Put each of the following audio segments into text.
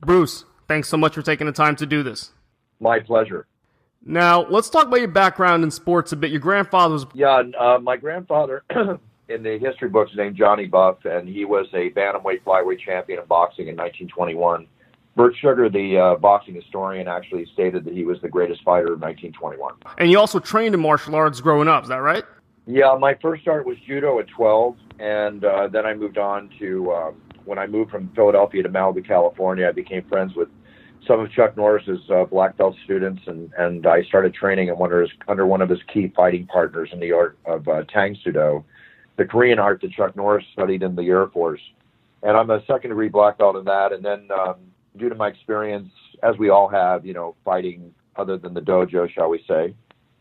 Bruce, thanks so much for taking the time to do this. My pleasure. Now, let's talk about your background in sports a bit. Your grandfather was... Yeah, my grandfather in the history books is named Johnny Buff, and he was a bantamweight flyweight champion in boxing in 1921. Bert Sugar, the boxing historian, actually stated that he was the greatest fighter of 1921. And you also trained in martial arts growing up, is that right? Yeah, my first start was judo at 12, and then I moved on to, when I moved from Philadelphia to Malibu, California, I became friends with some of Chuck Norris's black belt students, and I started training under one of his key fighting partners in the art of Tang Sudo, the Korean art that Chuck Norris studied in the Air Force. And I'm a second-degree black belt in that, and then due to my experience, as we all have, fighting other than the dojo, shall we say,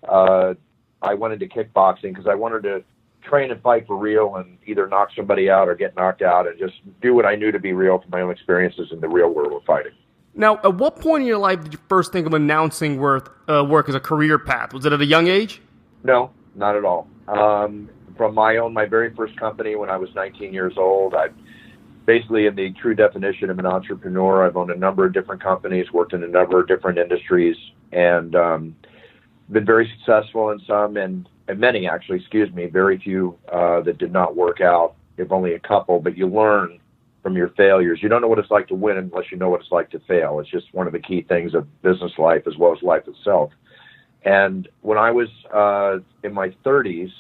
I went into kickboxing because I wanted to train and fight for real and either knock somebody out or get knocked out and just do what I knew to be real from my own experiences in the real world of fighting. Now, at what point in your life did you first think of announcing work as a career path? Was it at a young age? No, not at all. From my very first company when I was 19 years old, I basically, in the true definition of an entrepreneur, I've owned a number of different companies, worked in a number of different industries, and been very successful in some, and many actually, very few that did not work out, if only a couple, but you learn from your failures. You don't know what it's like to win unless you know what it's like to fail. It's just one of the key things of business life as well as life itself. And when I was in my 30s,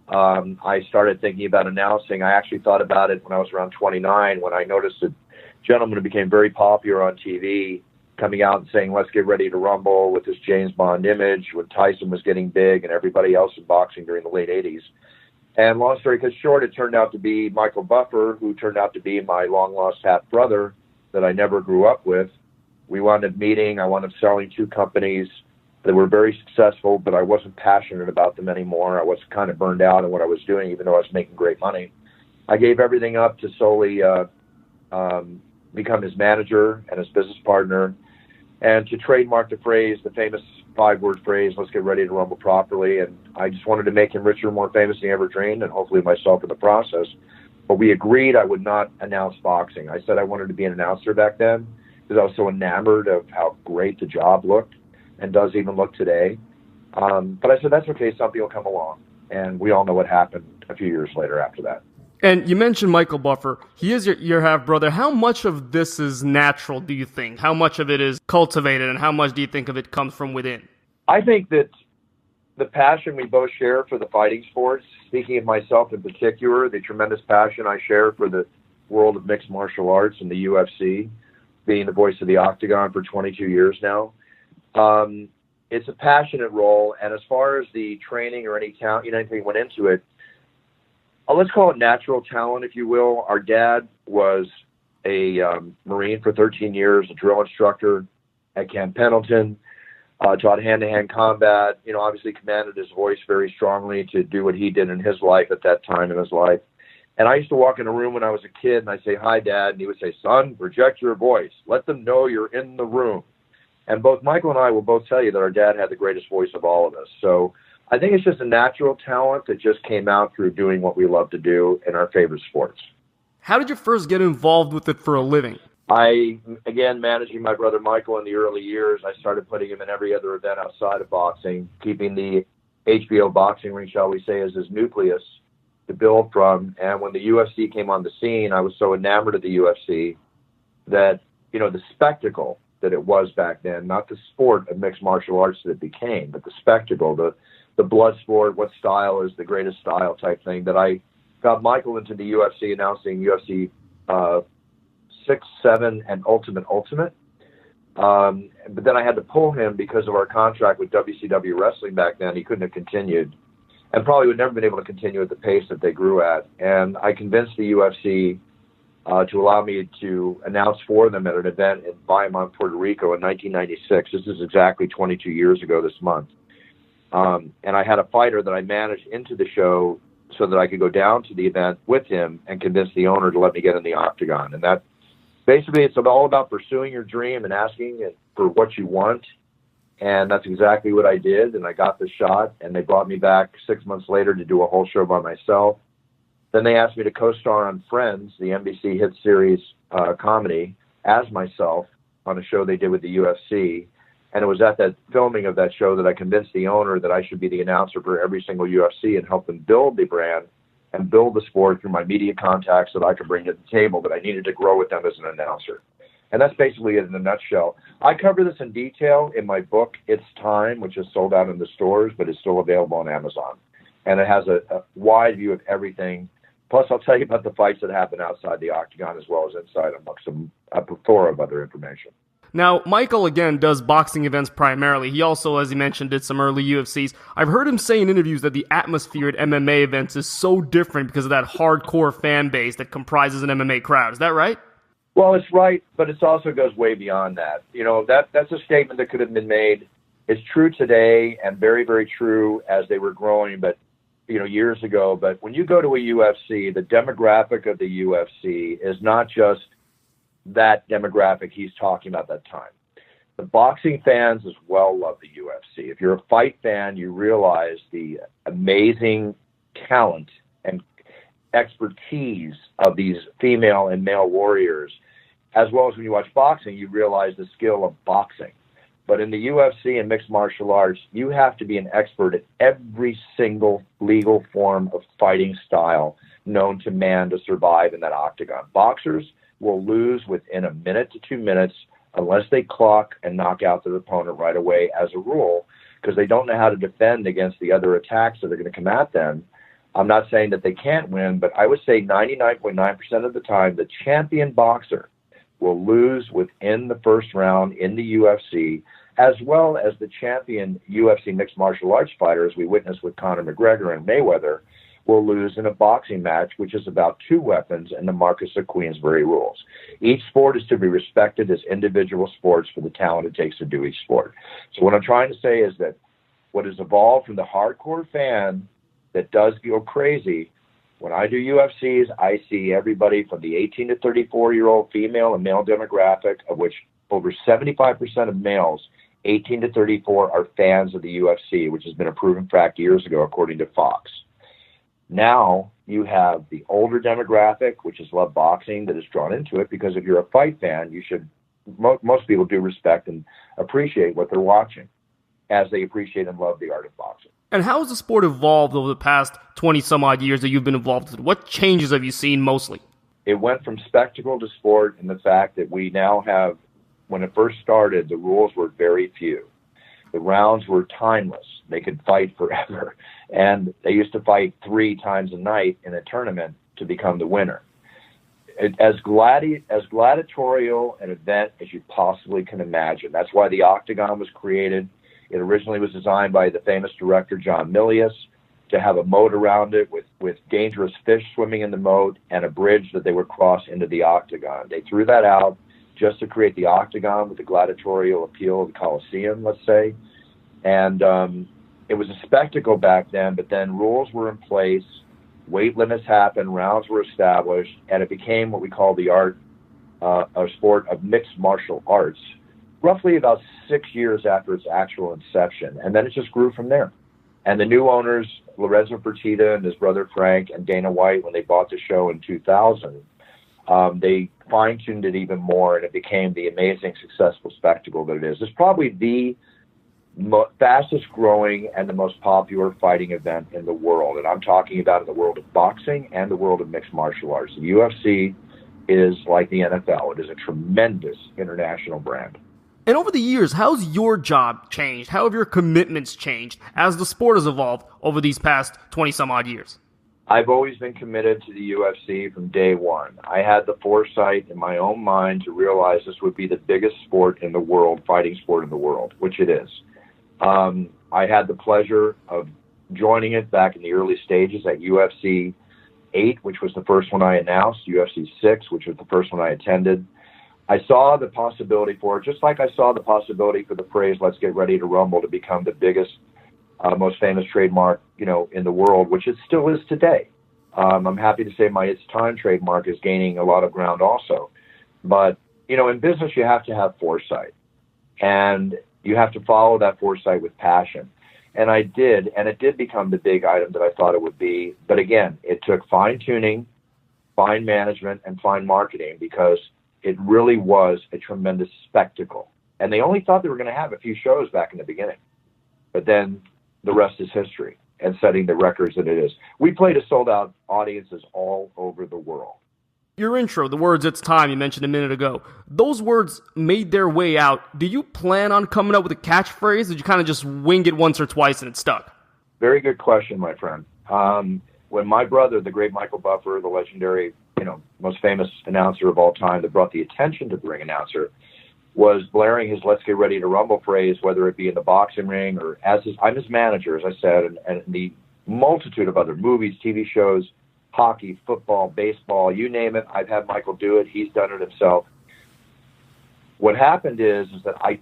I started thinking about announcing. I actually thought about it when I was around 29, when I noticed a gentleman who became very popular on TV coming out and saying, "Let's get ready to rumble," with this James Bond image, when Tyson was getting big and everybody else in boxing during the late 80s. And long story cut short, it turned out to be Michael Buffer, who turned out to be my long-lost half brother that I never grew up with. We wound up meeting. I wound up selling two companies that were very successful, but I wasn't passionate about them anymore. I was kind of burned out on what I was doing, even though I was making great money. I gave everything up to solely become his manager and his business partner, and to trademark the phrase, the famous 5-word phrase, "Let's get ready to rumble properly." And I just wanted to make him richer and more famous than he ever dreamed, and hopefully myself in the process. But we agreed I would not announce boxing. I said I wanted to be an announcer back then because I was so enamored of how great the job looked and does even look today. But I said, that's okay, something will come along. And we all know what happened a few years later after that. And you mentioned Michael Buffer. He is your half-brother. How much of this is natural, do you think? How much of it is cultivated, and how much do you think of it comes from within? I think that the passion we both share for the fighting sports, speaking of myself in particular, the tremendous passion I share for the world of mixed martial arts and the UFC, being the voice of the Octagon for 22 years now, it's a passionate role. And as far as the training or any talent, anything went into it, let's call it natural talent, if you will. Our dad was a Marine for 13 years, a drill instructor at Camp Pendleton, taught hand-to-hand combat, obviously commanded his voice very strongly to do what he did in his life at that time in his life. And I used to walk in a room when I was a kid, and I'd say, "Hi, Dad," and he would say, "Son, project your voice. Let them know you're in the room." And both Michael and I will both tell you that our dad had the greatest voice of all of us. So I think it's just a natural talent that just came out through doing what we love to do in our favorite sports. How did you first get involved with it for a living? Again, managing my brother Michael in the early years, I started putting him in every other event outside of boxing, keeping the HBO boxing ring, shall we say, as his nucleus to build from. And when the UFC came on the scene, I was so enamored of the UFC that, the spectacle that it was back then, not the sport of mixed martial arts that it became, but the spectacle, the blood sport, what style is the greatest style type thing, that I got Michael into the UFC, announcing UFC 6, 7, and Ultimate. But then I had to pull him because of our contract with WCW Wrestling back then. He couldn't have continued, and probably would never been able to continue at the pace that they grew at. And I convinced the UFC to allow me to announce for them at an event in Bayamon, Puerto Rico in 1996. This is exactly 22 years ago this month. And I had a fighter that I managed into the show so that I could go down to the event with him and convince the owner to let me get in the Octagon. And that basically, it's all about pursuing your dream and asking for what you want. And that's exactly what I did. And I got the shot, and they brought me back 6 months later to do a whole show by myself. Then they asked me to co-star on Friends, the NBC hit series comedy, as myself on a show they did with the UFC. And it was at that filming of that show that I convinced the owner that I should be the announcer for every single UFC and help them build the brand and build the sport through my media contacts that I could bring to the table, but I needed to grow with them as an announcer. And that's basically it in a nutshell. I cover this in detail in my book, It's Time, which is sold out in the stores, but is still available on Amazon. And it has a wide view of everything. Plus, I'll tell you about the fights that happen outside the octagon as well as inside, amongst a plethora of other information. Now, Michael, again, does boxing events primarily. He also, as he mentioned, did some early UFCs. I've heard him say in interviews that the atmosphere at MMA events is so different because of that hardcore fan base that comprises an MMA crowd. Is that right? Well, it's right, but it also goes way beyond that. You know, that's a statement that could have been made. It's true today and very, very true as they were growing, but years ago. But when you go to a UFC, the demographic of the UFC is not just that demographic he's talking about that time. The boxing fans as well love the UFC. If you're a fight fan, you realize the amazing talent and expertise of these female and male warriors, as well as when you watch boxing, you realize the skill of boxing. But in the UFC and mixed martial arts, you have to be an expert at every single legal form of fighting style known to man to survive in that octagon. Boxers will lose within a minute to 2 minutes unless they clock and knock out their opponent right away as a rule, because they don't know how to defend against the other attacks that are going to come at them. I'm not saying that they can't win, but I would say 99.9% of the time, the champion boxer will lose within the first round in the UFC, as well as the champion UFC mixed martial arts fighter, as we witnessed with Conor McGregor and Mayweather, will lose in a boxing match, which is about two weapons and the Marcus of Queensberry rules. Each sport is to be respected as individual sports for the talent it takes to do each sport. So what I'm trying to say is that what has evolved from the hardcore fan that does go crazy, when I do UFCs, I see everybody from the 18 to 34-year-old female and male demographic, of which over 75% of males 18 to 34 are fans of the UFC, which has been a proven fact years ago, according to Fox. Now you have the older demographic, which is love boxing, that is drawn into it, because if you're a fight fan, you should, most people do respect and appreciate what they're watching, as they appreciate and love the art of boxing. And how has the sport evolved over the past 20-some-odd years that you've been involved with? What changes have you seen mostly? It went from spectacle to sport in the fact that we now have, when it first started, the rules were very few. The rounds were timeless. They could fight forever. And they used to fight 3 times a night in a tournament to become the winner. As gladiatorial an event as you possibly can imagine. That's why the octagon was created. It originally was designed by the famous director John Milius to have a moat around it with dangerous fish swimming in the moat and a bridge that they would cross into the octagon. They threw that out just to create the octagon with the gladiatorial appeal of the Coliseum, let's say. And it was a spectacle back then, but then rules were in place, weight limits happened, rounds were established, and it became what we call the art or sport of mixed martial arts, roughly about 6 years after its actual inception. And then it just grew from there. And the new owners, Lorenzo Fertitta and his brother Frank and Dana White, when they bought the show in 2000, they fine-tuned it even more, and it became the amazing, successful spectacle that it is. It's probably the fastest growing and the most popular fighting event in the world. And I'm talking about in the world of boxing and the world of mixed martial arts. The UFC is like the NFL. It is a tremendous international brand. And over the years, how's your job changed? How have your commitments changed as the sport has evolved over these past 20-some-odd years? I've always been committed to the UFC from day one. I had the foresight in my own mind to realize this would be the biggest sport in the world, fighting sport in the world, which it is. I had the pleasure of joining it back in the early stages at UFC 8, which was the first one I announced, UFC 6, which was the first one I attended. I saw the possibility for it, just like I saw the possibility for the phrase, "Let's get ready to rumble," to become the biggest, most famous trademark, in the world, which it still is today. I'm happy to say my It's Time trademark is gaining a lot of ground also. But, in business, you have to have foresight. And you have to follow that foresight with passion. And I did, and it did become the big item that I thought it would be. But again, it took fine-tuning, fine management, and fine marketing, because it really was a tremendous spectacle. And they only thought they were going to have a few shows back in the beginning. But then the rest is history and setting the records that it is. We played to sold-out audiences all over the world. Your intro, the words "it's time" you mentioned a minute ago, those words made their way out. Do you plan on coming up with a catchphrase? Or did you kind of just wing it once or twice and it stuck? Very good question, my friend. When my brother, the great Michael Buffer, the legendary, most famous announcer of all time that brought the attention to the ring announcer, was blaring his "Let's get ready to rumble" phrase, whether it be in the boxing ring or I'm his manager, as I said, and the multitude of other movies, TV shows, hockey, football, baseball, you name it. I've had Michael do it. He's done it himself. What happened is that I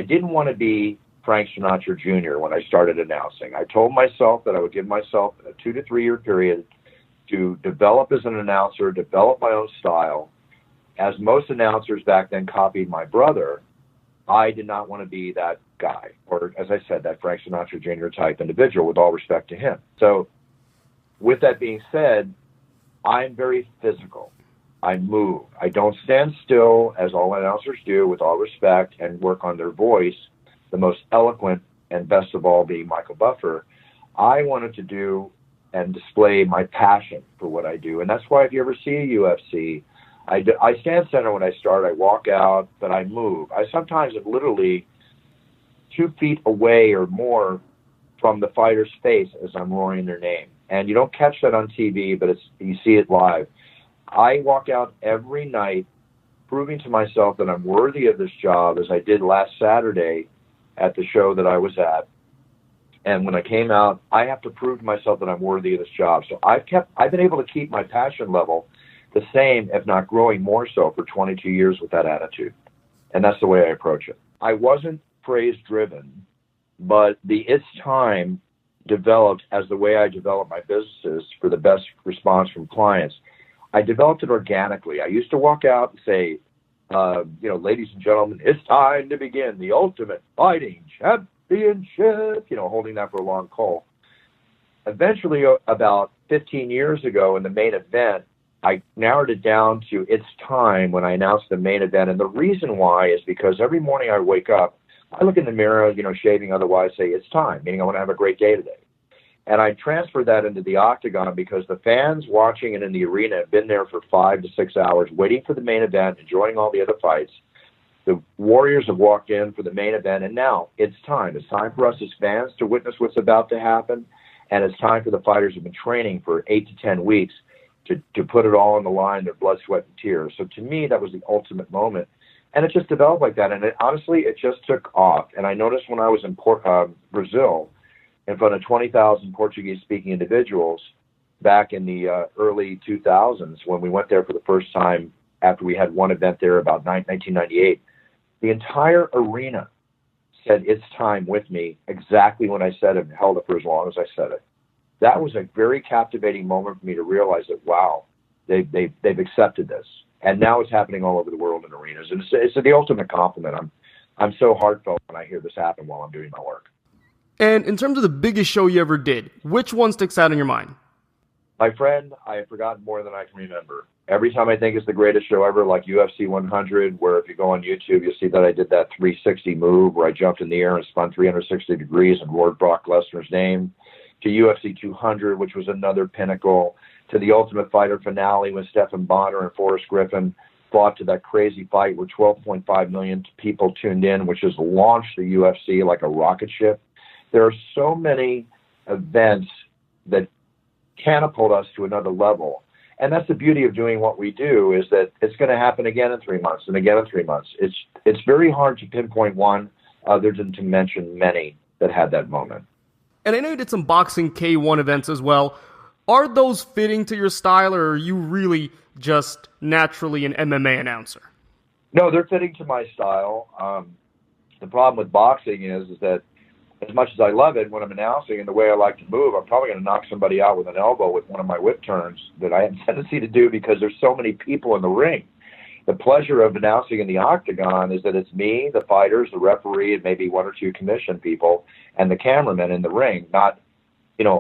didn't want to be Frank Sinatra Jr. when I started announcing. I told myself that I would give myself a 2 to 3 year period to develop as an announcer, develop my own style. As most announcers back then copied my brother, I did not want to be that guy, or as I said, that Frank Sinatra Jr. type individual, with all respect to him. So with that being said, I'm very physical. I move. I don't stand still, as all announcers do, with all respect, and work on their voice, the most eloquent and best of all being Michael Buffer. I wanted to do and display my passion for what I do. And that's why if you ever see a UFC, I stand center when I start. I walk out, but I move. I sometimes am literally 2 feet away or more from the fighter's face as I'm roaring their name. And you don't catch that on TV, but you see it live. I walk out every night proving to myself that I'm worthy of this job, as I did last Saturday at the show that I was at. And when I came out, I have to prove to myself that I'm worthy of this job. So I've been able to keep my passion level the same, if not growing more so, for 22 years with that attitude. And that's the way I approach it. I wasn't phrase driven, but the "it's time" developed as the way I develop my businesses for the best response from clients. I developed it organically. I used to walk out and say, ladies and gentlemen, it's time to begin the Ultimate Fighting Championship, holding that for a long call. Eventually, about 15 years ago in the main event, I narrowed it down to "it's time" when I announced the main event. And the reason why is because every morning I wake up, I look in the mirror, shaving, otherwise, say "it's time," meaning I want to have a great day today. And I transferred that into the octagon because the fans watching it in the arena have been there for 5 to 6 hours, waiting for the main event, enjoying all the other fights. The Warriors have walked in for the main event, and now it's time. It's time for us as fans to witness what's about to happen, and it's time for the fighters who've been training for 8 to 10 weeks to put it all on the line, their blood, sweat, and tears. So to me, that was the ultimate moment. And it just developed like that. And honestly, it just took off. And I noticed when I was in Brazil, in front of 20,000 Portuguese-speaking individuals back in the early 2000s, when we went there for the first time after we had one event there about 1998, the entire arena said "it's time" with me exactly when I said it, and held it for as long as I said it. That was a very captivating moment for me to realize that, wow, they've accepted this. And now it's happening all over the world in arenas. And it's the ultimate compliment. I'm so heartfelt when I hear this happen while I'm doing my work. And in terms of the biggest show you ever did, which one sticks out in your mind? My friend, I have forgotten more than I can remember. Every time I think it's the greatest show ever, like UFC 100, where if you go on YouTube, you'll see that I did that 360 move where I jumped in the air and spun 360 degrees and roared Brock Lesnar's name, to UFC 200, which was another pinnacle, to the Ultimate Fighter finale when Stephen Bonner and Forrest Griffin fought to that crazy fight where 12.5 million people tuned in, which has launched the UFC like a rocket ship. There are so many events that catapult us to another level. And that's the beauty of doing what we do, is that it's going to happen again in 3 months and again in 3 months. It's very hard to pinpoint one other than to mention many that had that moment. And I know you did some boxing K1 events as well. Are those fitting to your style, or are you really just naturally an MMA announcer? No, they're fitting to my style. The problem with boxing is that as much as I love it, when I'm announcing and the way I like to move, I'm probably going to knock somebody out with an elbow with one of my whip turns that I have a tendency to do because there's so many people in the ring. The pleasure of announcing in the octagon is that it's me, the fighters, the referee, and maybe 1 or 2 commission people, and the cameraman in the ring, not,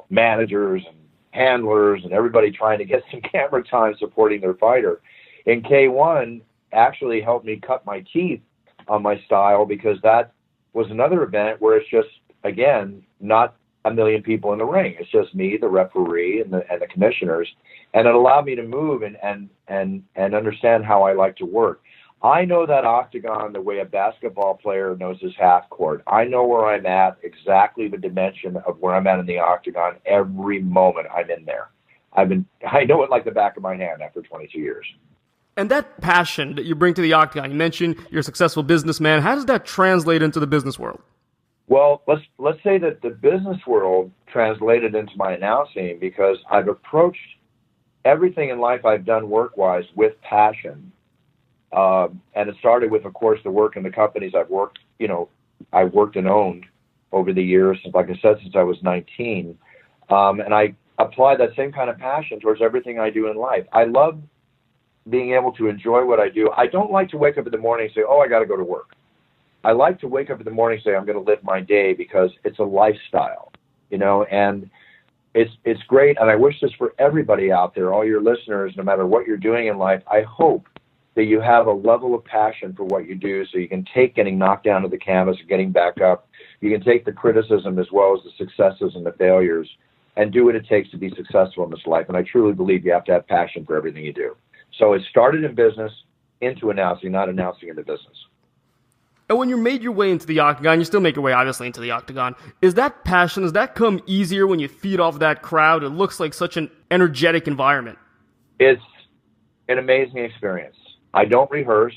managers and handlers and everybody trying to get some camera time supporting their fighter. In K1, actually helped me cut my teeth on my style, because that was another event where it's just, again, not a million people in the ring. It's just me, the referee, and the commissioners, and it allowed me to move and understand how I like to work. I know that octagon the way a basketball player knows his half court. I know where I'm at, exactly the dimension of where I'm at in the octagon every moment I'm in there. I know it like the back of my hand after 22 years. And that passion that you bring to the octagon, you mentioned you're a successful businessman. How does that translate into the business world? Well, let's say that the business world translated into my announcing, because I've approached everything in life I've done work-wise with passion. And it started with, of course, the work in the companies I've worked and owned over the years, like I said, since I was 19. And I apply that same kind of passion towards everything I do in life. I love being able to enjoy what I do. I don't like to wake up in the morning and say, oh, I got to go to work. I like to wake up in the morning and say, I'm going to live my day, because it's a lifestyle, and it's great. And I wish this for everybody out there, all your listeners, no matter what you're doing in life. I hope that you have a level of passion for what you do, so you can take getting knocked down to the canvas and getting back up. You can take the criticism as well as the successes and the failures, and do what it takes to be successful in this life. And I truly believe you have to have passion for everything you do. So it started in business into announcing, not announcing into business. And when you made your way into the octagon, you still make your way, obviously, into the octagon. Is that passion, does that come easier when you feed off that crowd? It looks like such an energetic environment. It's an amazing experience. I don't rehearse.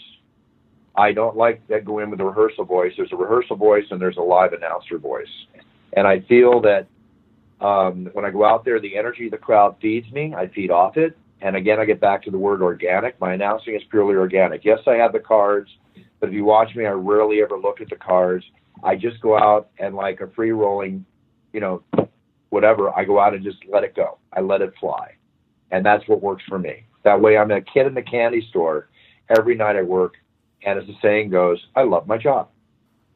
I don't like to go in with a rehearsal voice. There's a rehearsal voice and there's a live announcer voice. And I feel that when I go out there, the energy of the crowd feeds me. I feed off it. And again, I get back to the word organic. My announcing is purely organic. Yes, I have the cards, but if you watch me, I rarely ever look at the cards. I just go out and, like a free rolling, whatever, I go out and just let it go. I let it fly. And that's what works for me. That way I'm a kid in the candy store every night I work. And as the saying goes, I love my job.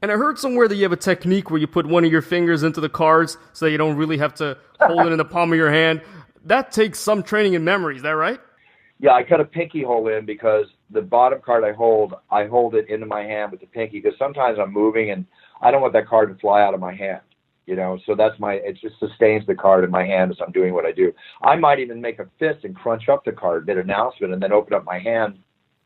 And I heard somewhere that you have a technique where you put one of your fingers into the cards so that you don't really have to hold it in the palm of your hand. That takes some training and memory, is that right? Yeah, I cut a pinky hole in, because the bottom card I hold it into my hand with the pinky, because sometimes I'm moving and I don't want that card to fly out of my hand, so it just sustains the card in my hand as I'm doing what I do. I might even make a fist and crunch up the card, mid-announcement, and then open up my hand,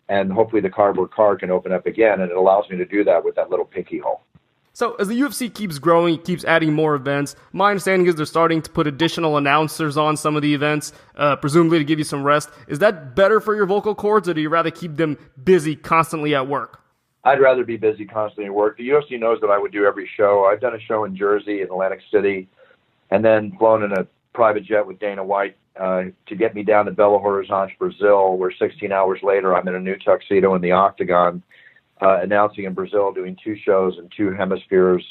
and hopefully the cardboard card can open up again, and it allows me to do that with that little pinky hole. So as the UFC keeps growing, it keeps adding more events. My understanding is they're starting to put additional announcers on some of the events, presumably to give you some rest. Is that better for your vocal cords, or do you rather keep them busy constantly at work? I'd rather be busy constantly at work. The UFC knows that I would do every show. I've done a show in Jersey, in Atlantic City, and then flown in a private jet with Dana White to get me down to Belo Horizonte, Brazil, where 16 hours later I'm in a new tuxedo in the octagon, announcing in Brazil, doing 2 shows in 2 hemispheres,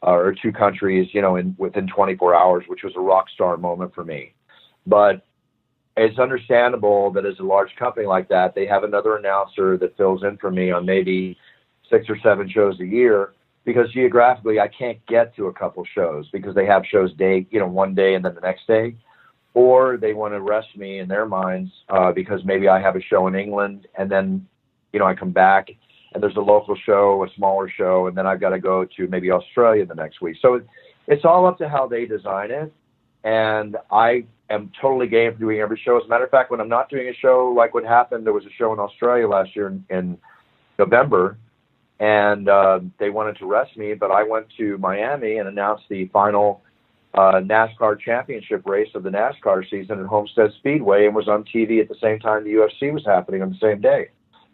or 2 countries, within 24 hours, which was a rock star moment for me. But it's understandable that as a large company like that, they have another announcer that fills in for me on maybe 6 or 7 shows a year, because geographically I can't get to a couple shows, because they have shows one day and then the next day, or they want to rest me in their minds because maybe I have a show in England and then, I come back and there's a local show, a smaller show, and then I've got to go to maybe Australia the next week. So it's all up to how they design it. And I am totally game for doing every show. As a matter of fact, when I'm not doing a show, like what happened, there was a show in Australia last year in November, and they wanted to rest me, but I went to Miami and announced the final NASCAR championship race of the NASCAR season at Homestead Speedway, and was on TV at the same time the UFC was happening on the same day.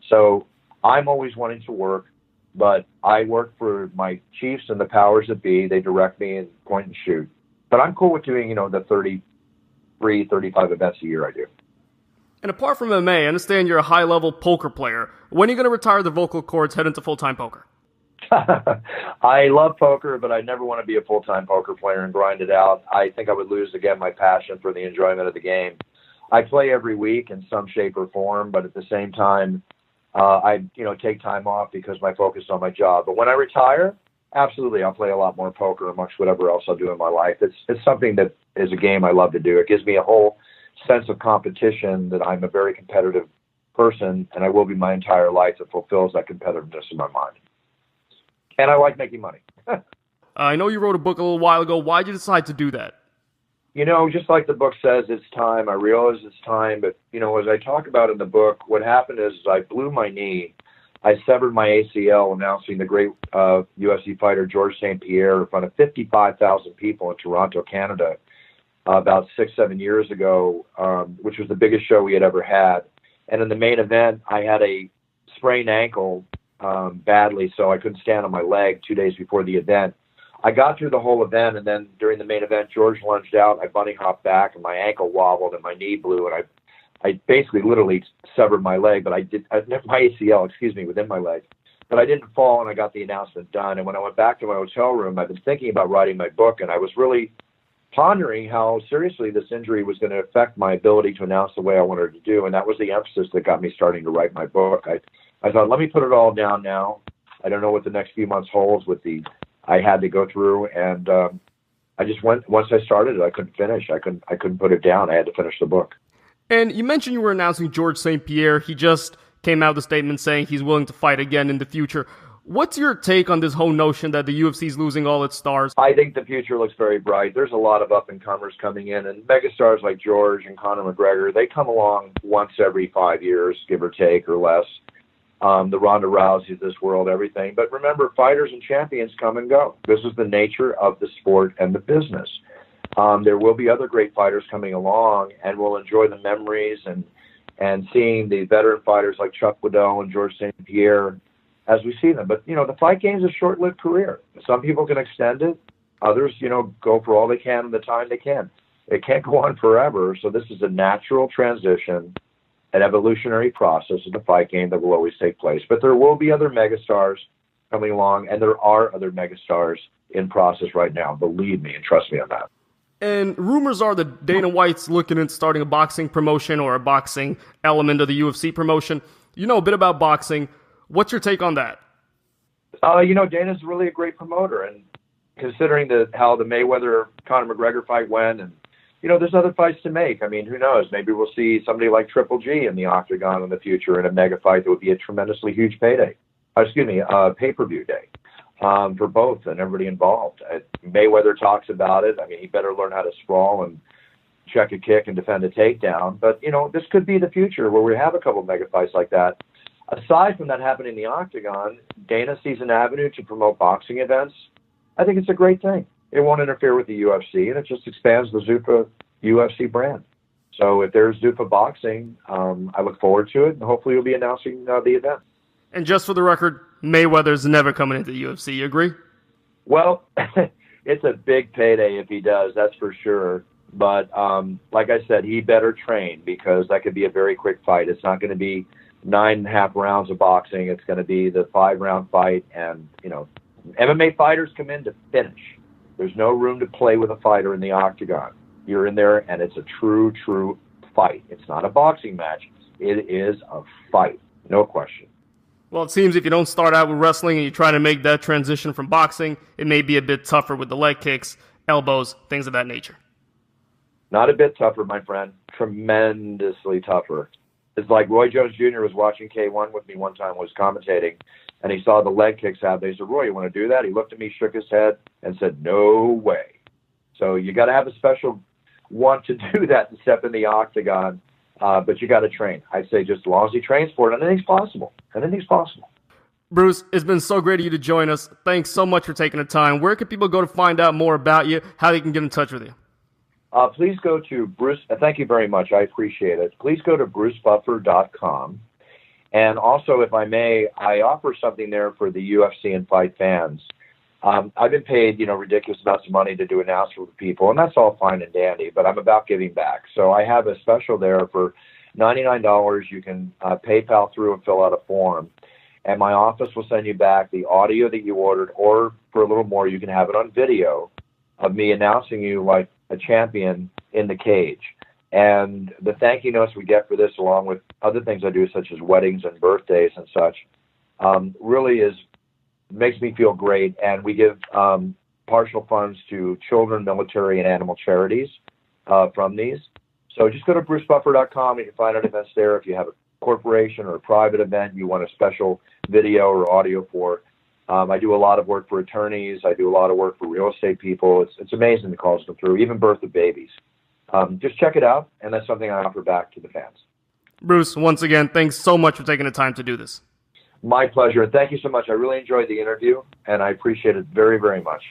So I'm always wanting to work, but I work for my chiefs and the powers that be. They direct me and point and shoot. But I'm cool with doing, the 33, 35 events a year I do. And apart from MMA, I understand you're a high-level poker player. When are you going to retire the vocal cords, head into full-time poker? I love poker, but I never want to be a full-time poker player and grind it out. I think I would lose, again, my passion for the enjoyment of the game. I play every week in some shape or form, but at the same time, I take time off because my focus is on my job. But when I retire, absolutely, I'll play a lot more poker amongst whatever else I'll do in my life. It's something that is a game I love to do. It gives me a whole sense of competition, that I'm a very competitive person, and I will be my entire life, that fulfills that competitiveness in my mind. And I like making money. I know you wrote a book a little while ago. Why did you decide to do that? Just like the book says, it's time. I realize it's time. But, as I talk about in the book, what happened is I blew my knee. I severed my ACL announcing the great UFC fighter Georges St. Pierre in front of 55,000 people in Toronto, Canada, about 6-7 years ago, which was the biggest show we had ever had. And in the main event, I had a sprained ankle badly, so I couldn't stand on my leg 2 days before the event. I got through the whole event, and then during the main event, George lunged out, I bunny hopped back, and my ankle wobbled, and my knee blew, and I basically literally severed my leg, but my ACL, within my leg. But I didn't fall, and I got the announcement done. And when I went back to my hotel room, I've been thinking about writing my book, and I was really pondering how seriously this injury was going to affect my ability to announce the way I wanted to do, and that was the emphasis that got me starting to write my book. I thought, let me put it all down now. I don't know what the next few months holds with I had to go through, and I just went. Once I started it, I couldn't finish. I couldn't put it down. I had to finish the book. And you mentioned you were announcing Georges St. Pierre. He just came out with a statement saying he's willing to fight again in the future. What's your take on this whole notion that the UFC is losing all its stars? I think the future looks very bright. There's a lot of up-and-comers coming in, and megastars like George and Conor McGregor, they come along once every 5 years, give or take, or less. The Ronda Rouseys of this world, everything. But remember, fighters and champions come and go. This is the nature of the sport and the business. There will be other great fighters coming along, and we'll enjoy the memories and seeing the veteran fighters like Chuck Liddell and Georges St. Pierre as we see them. But, the fight game is a short-lived career. Some people can extend it. Others, go for all they can in the time they can. It can't go on forever. So this is a natural transition, an evolutionary process of the fight game that will always take place. But there will be other megastars coming along, and there are other megastars in process right now. Believe me and trust me on that. And rumors are that Dana White's looking into starting a boxing promotion or a boxing element of the UFC promotion. You know a bit about boxing. What's your take on that? Dana's really a great promoter, and considering how the Mayweather-Conor McGregor fight went, and, there's other fights to make. I mean, who knows? Maybe we'll see somebody like Triple G in the octagon in the future in a mega fight that would be a tremendously huge pay-per-view day for both and everybody involved. Mayweather talks about it. I mean, he better learn how to sprawl and check a kick and defend a takedown. But, this could be the future where we have a couple of mega fights like that. Aside from that happening in the octagon, Dana sees an avenue to promote boxing events. I think it's a great thing. It won't interfere with the UFC, and it just expands the Zuffa UFC brand. So if there's Zuffa Boxing, I look forward to it, and hopefully you'll be announcing the event. And just for the record, Mayweather's never coming into the UFC. You agree? Well, it's a big payday if he does, that's for sure. But like I said, he better train, because that could be a very quick fight. It's not going to be 9.5 rounds of boxing. It's going to be the 5-round fight. And, MMA fighters come in to finish. There's no room to play with a fighter in the octagon. You're in there, and it's a true fight. It's not a boxing match. It is a fight. No question. Well, it seems if you don't start out with wrestling and you try to make that transition from boxing, it may be a bit tougher with the leg kicks, elbows, things of that nature. Not a bit tougher, my friend. Tremendously tougher. It's like Roy Jones Jr. was watching K1 with me one time, was commentating, and he saw the leg kicks out. They said, Roy, you want to do that? He looked at me, shook his head, and said, no way. So you got to have a special want to do that to step in the octagon, but you got to train. I'd say just as long as he trains for it, anything's possible. Anything's possible. Bruce, it's been so great of you to join us. Thanks so much for taking the time. Where can people go to find out more about you, how they can get in touch with you? Please go to Bruce. Thank you very much. I appreciate it. Please go to brucebuffer.com. And also, if I may, I offer something there for the UFC and fight fans. I've been paid, ridiculous amounts of money to do announcements with people, and that's all fine and dandy, but I'm about giving back. So I have a special there for $99. You can PayPal through and fill out a form. And my office will send you back the audio that you ordered, or for a little more, you can have it on video of me announcing you like a champion in the cage. And the thank you notes we get for this, along with other things I do, such as weddings and birthdays and such, really makes me feel great. And we give partial funds to children, military, and animal charities from these. So just go to brucebuffer.com. You can find out events there. If you have corporation or a private event you want a special video or audio for. I do a lot of work for attorneys. I do a lot of work for real estate people. It's amazing the calls come through, even birth of babies. Just check it out, and that's something I offer back to the fans. Bruce, once again, thanks so much for taking the time to do this. My pleasure, and thank you so much. I really enjoyed the interview, and I appreciate it very, very much.